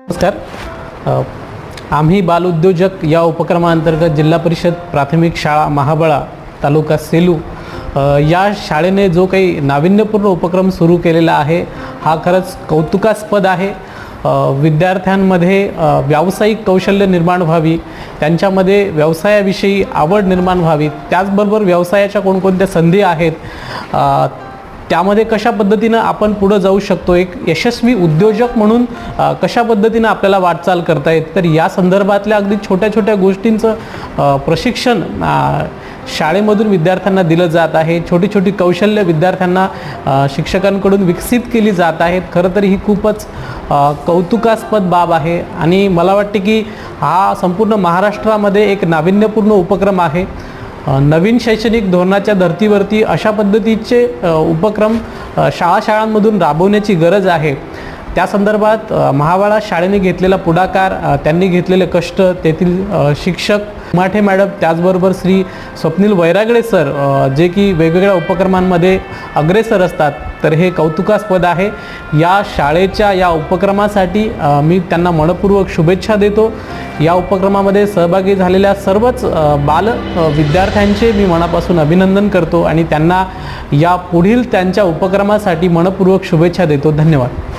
नमस्कार. आम्ही बालउद्योजक या उपक्रमांतर्गत जिल्हा परिषद प्राथमिक शाळा महाबळा तालुका सेलू या शाळेने जो काही नाविन्यपूर्ण उपक्रम सुरू केलेला आहे हा खरंच कौतुकास्पद आहे. विद्यार्थ्यांमध्ये व्यावसायिक कौशल्य निर्माण व्हावी, त्यांच्यामध्ये व्यवसायाविषयी आवड निर्माण व्हावी, त्याचबरोबर व्यवसायाच्या कोणकोणत्या संधी आहेत, त्यामध्ये कशा पद्धतीनं आपण पुढे जाऊ शकतो, एक यशस्वी उद्योजक म्हणून कशा पद्धतीनं आपल्याला वाटचाल करता येते, तर या संदर्भातल्या अगदी छोट्या छोट्या गोष्टींचं प्रशिक्षण शाळेमधून विद्यार्थ्यांना दिलं जात आहे. छोटी छोटी कौशल्य विद्यार्थ्यांना शिक्षकांकडून विकसित केली जात आहेत. खरं तर ही खूपच कौतुकास्पद बाब आहे आणि मला वाटते की हा संपूर्ण महाराष्ट्रामध्ये एक नाविन्यपूर्ण उपक्रम आहे. नवीन शैक्षणिक धोरणाच्या धर्तीवरती अशा पद्धतीचे उपक्रम शाळांमधून राबवण्याची गरज आहे. त्या संदर्भात महाबळा शाळेने घेतलेला पुढाकार, त्यांनी घेतलेले कष्ट, तेथील शिक्षक माठे मॅडम, त्याचबरोबर श्री स्वप्नील वैरागडे सर जे की वेगवेगळ्या उपक्रमांमध्ये अग्रेसर असतात, तर हे कौतुकास्पद आहे. या शाळेच्या या उपक्रमासाठी मी त्यांना मनपूर्वक शुभेच्छा देतो. या उपक्रमामध्ये सहभागी झालेल्या सर्वच विद्यार्थ्यांचे मी मनापासून अभिनंदन करतो आणि त्यांना या पुढील त्यांच्या उपक्रमासाठी मनपूर्वक शुभेच्छा देतो. धन्यवाद.